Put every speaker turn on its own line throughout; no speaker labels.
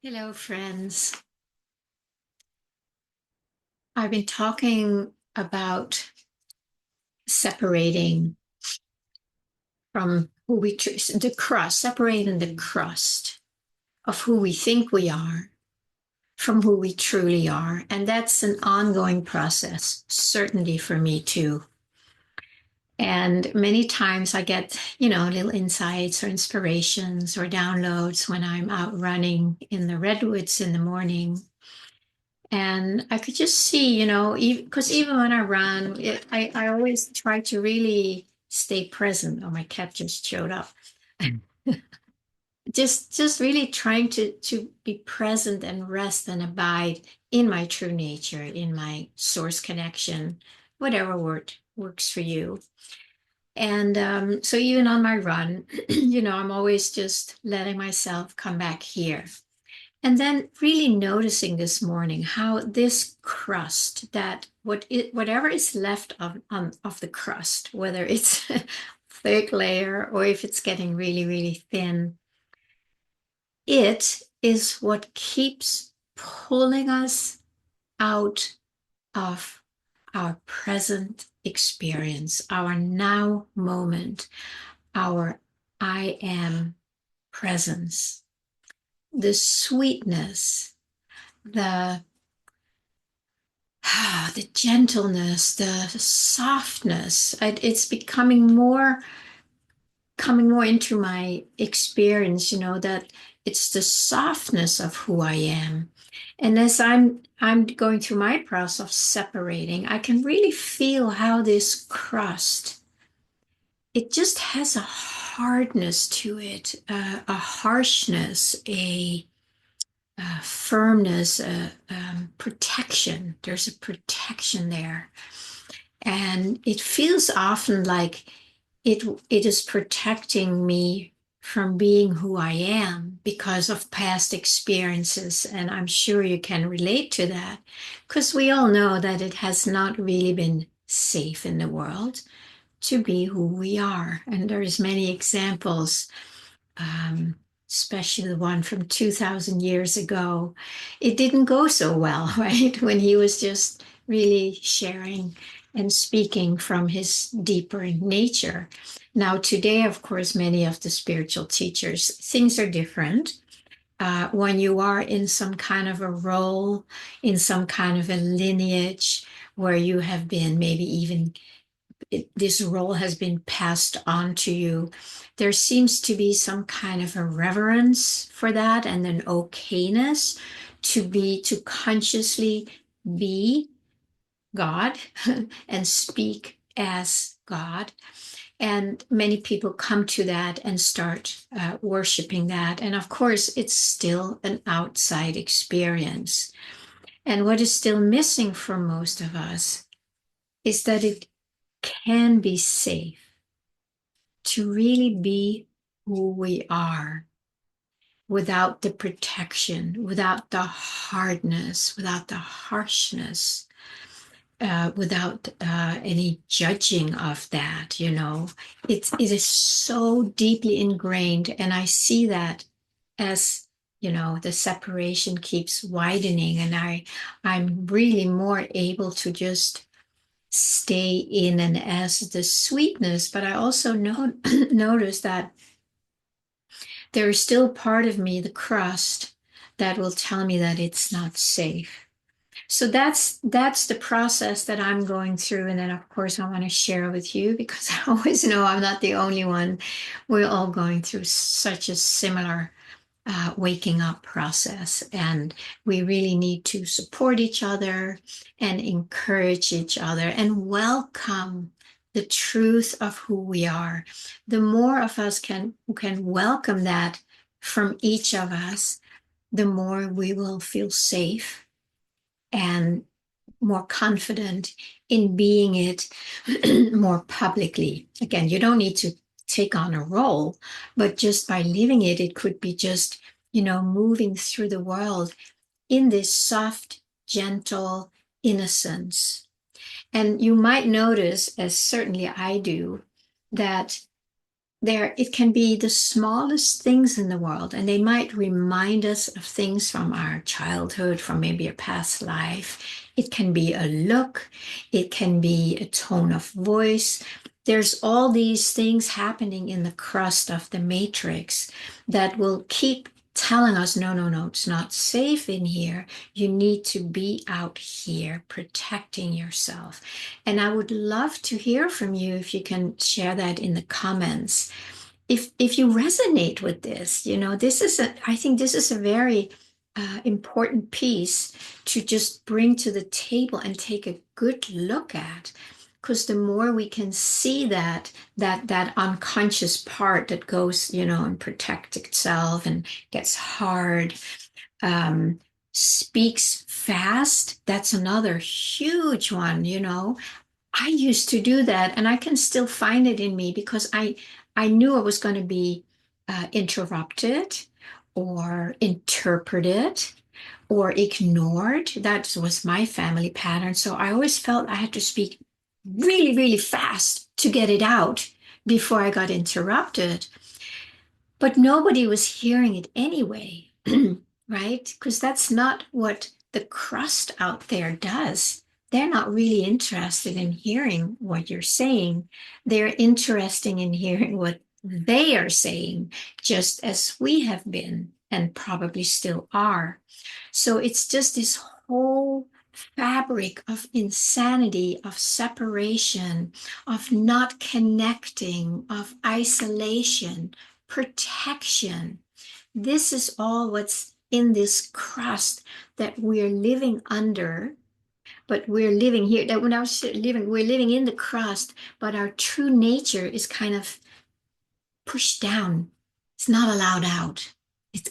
Hello, friends. I've been talking about separating from who we the crust, separating the crust of who we think we are from who we truly are. And that's an ongoing process, certainly for me too. And many times I get, little insights or inspirations or downloads when I'm out running in the redwoods in the morning. And I could just see, because even when I run, I always try to really stay present. Oh, my cat just showed up. Just really trying to be present and rest and abide in my true nature, in my source connection, whatever word works for you. And so even on my run, I'm always just letting myself come back here. And then really noticing this morning how this crust, whatever is left of the crust, whether it's a thick layer or if it's getting really, really thin, it is what keeps pulling us out of our present experience, our now moment, our I am presence, the sweetness, the the gentleness, the softness. It's coming more into my experience, that it's the softness of who I am. And as I'm going through my process of separating, I can really feel how this crust, it just has a hardness to it, a harshness, a firmness, protection. There's a protection there. And it feels often like it is protecting me from being who I am because of past experiences. And I'm sure you can relate to that because we all know that it has not really been safe in the world to be who we are. And there's many examples, um, especially the one from 2000 years ago. It didn't go so well, right? When he was just really sharing and speaking from his deeper nature. Now, today, of course, many of the spiritual teachers, things are different. When you are in some kind of a role, in some kind of a lineage where you have been maybe even this role has been passed on to you, there seems to be some kind of a reverence for that and an okayness to consciously be God and speak as God. And many people come to that and start worshiping that. And of course, it's still an outside experience. And what is still missing for most of us is that it can be safe to really be who we are without the protection, without the hardness, without the harshness, without any judging of that. It is so deeply ingrained, and I see that as the separation keeps widening, and I'm really more able to just stay in and as the sweetness, but I also notice that there is still part of me, the crust, that will tell me that it's not safe. So that's the process that I'm going through. And then of course I want to share with you because I always know I'm not the only one. We're all going through such a similar waking up process. And we really need to support each other and encourage each other and welcome the truth of who we are. The more of us can welcome that from each of us, the more we will feel safe and more confident in being it more publicly. Again, you don't need to take on a role, but just by living it, it could be just, moving through the world in this soft, gentle innocence. And you might notice, as certainly I do, that it can be the smallest things in the world, and they might remind us of things from our childhood, from maybe a past life. It can be a look, it can be a tone of voice. There's all these things happening in the crust of the matrix that will keep telling us, no, no, no, it's not safe in here. You need to be out here protecting yourself. And I would love to hear from you if you can share that in the comments. If you resonate with this, I think this is a very important piece to just bring to the table and take a good look at. Because the more we can see that unconscious part that goes, and protect itself and gets hard, um, speaks fast, that's another huge one. I used to do that, and I can still find it in me because I knew I was going to be interrupted or interpreted or ignored. That was my family pattern. So I always felt I had to speak really, really fast to get it out before I got interrupted. But nobody was hearing it anyway, right? Because that's not what the crust out there does. They're not really interested in hearing what you're saying. They're interested in hearing what they are saying, just as we have been and probably still are. So it's just this whole fabric of insanity, of separation, of not connecting, of isolation, protection. This is all what's in this crust that we're living under, but we're living here. That when I was living, we're living in the crust, but our true nature is kind of pushed down. It's not allowed out.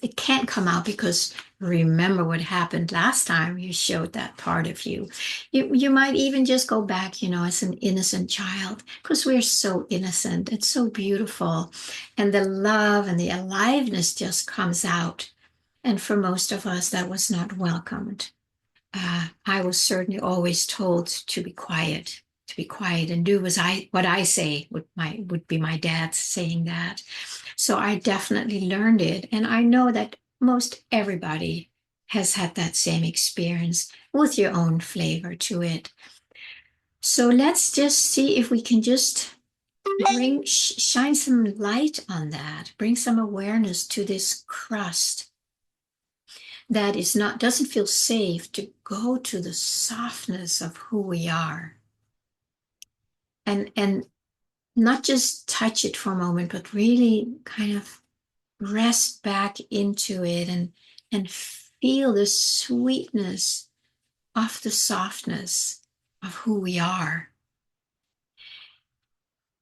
It can't come out because remember what happened last time you showed that part of you. You might even just go back, as an innocent child, because we're so innocent. It's so beautiful. And the love and the aliveness just comes out. And for most of us, that was not welcomed. I was certainly always told to be quiet and do what I say. Would be my dad saying that. So I definitely learned it, and I know that most everybody has had that same experience with your own flavor to it. So let's just see if we can just shine some light on that, bring some awareness to this crust that is not doesn't feel safe to go to the softness of who we are, and not just touch it for a moment, but really kind of rest back into it and feel the sweetness of the softness of who we are.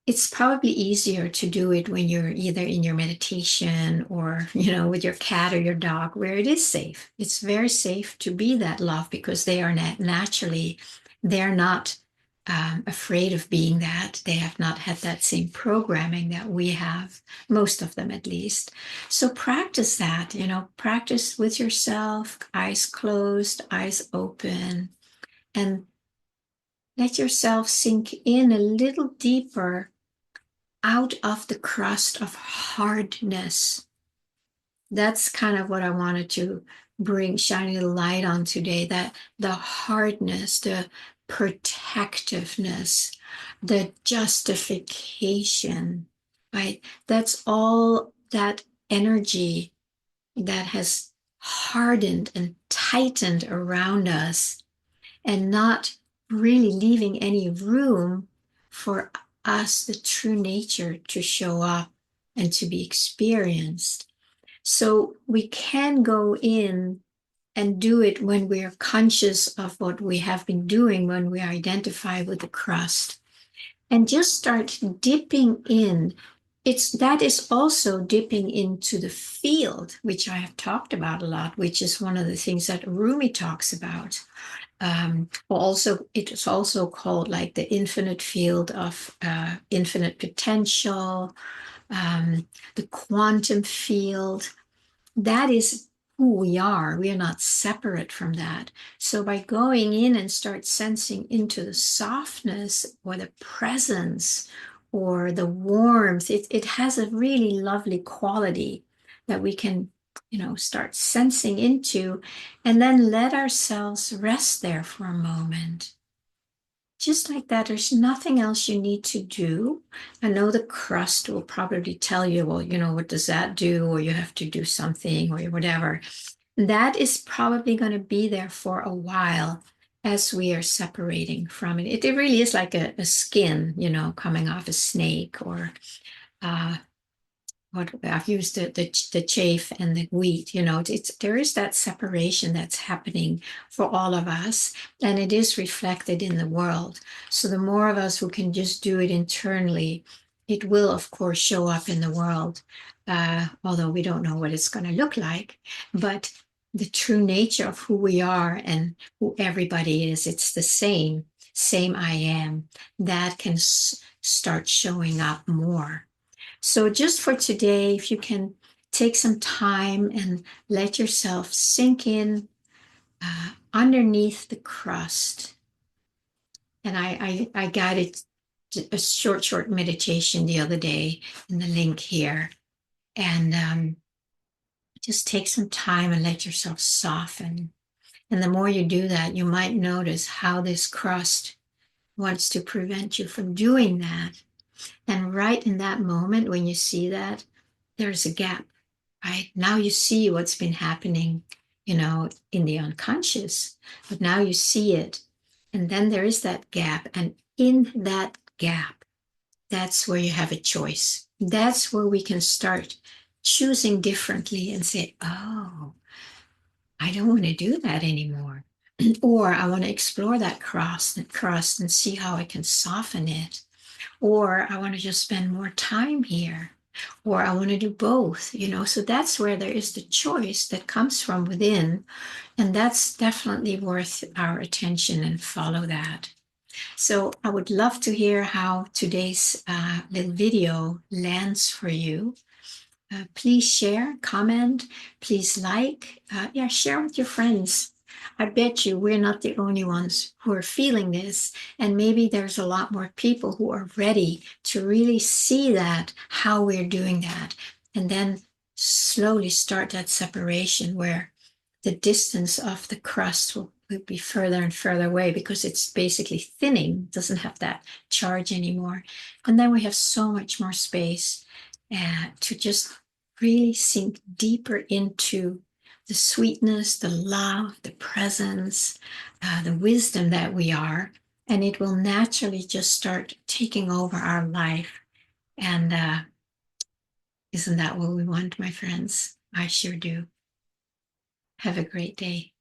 It's probably easier to do it when you're either in your meditation or, with your cat or your dog, where it is safe. It's very safe to be that love because they are they're not afraid of being that. They have not had that same programming that we have, most of them at least. So practice that, practice with yourself, eyes closed, eyes open, and let yourself sink in a little deeper out of the crust of hardness. That's kind of what I wanted to shine a light on today, that the hardness, the protectiveness, the justification, right? That's all that energy that has hardened and tightened around us and not really leaving any room for us, the true nature, to show up and to be experienced. So we can go in and do it when we are conscious of what we have been doing, when we identify with the crust, and just start dipping in. That is also dipping into the field, which I have talked about a lot, which is one of the things that Rumi talks about. Also, it is also called like the infinite field of infinite potential, the quantum field. That is who we are. We are not separate from that. So by going in and start sensing into the softness or the presence or the warmth. It has a really lovely quality that we can, start sensing into, and then let ourselves rest there for a moment. Just like that, there's nothing else you need to do. I know the crust will probably tell you, well, what does that do? Or you have to do something or whatever. That is probably going to be there for a while as we are separating from it. It really is like a skin, coming off a snake, or uh, what I've used the chaff and the wheat, there is that separation that's happening for all of us, and it is reflected in the world. So the more of us who can just do it internally, it will of course show up in the world, although we don't know what it's going to look like. But the true nature of who we are and who everybody is, it's the same I am, that can start showing up more. So just for today, if you can take some time and let yourself sink in underneath the crust. And I guided a short meditation the other day in the link here. And just take some time and let yourself soften. And the more you do that, you might notice how this crust wants to prevent you from doing that. And right in that moment, when you see that, there's a gap. Right now you see what's been happening, in the unconscious, but now you see it. And then there is that gap. And in that gap, that's where you have a choice. That's where we can start choosing differently and say, oh, I don't want to do that anymore. Or I want to explore that crust and see how I can soften it. Or I want to just spend more time here, or I want to do both, So that's where there is the choice that comes from within. And that's definitely worth our attention, and follow that. So I would love to hear how today's little video lands for you. Please share, comment, please like, share with your friends. I bet you we're not the only ones who are feeling this, and maybe there's a lot more people who are ready to really see that, how we're doing that, and then slowly start that separation where the distance of the crust will be further and further away, because it's basically thinning, doesn't have that charge anymore. And then we have so much more space to just really sink deeper into the sweetness, the love, the presence, the wisdom that we are. And it will naturally just start taking over our life. And isn't that what we want, my friends? I sure do. Have a great day.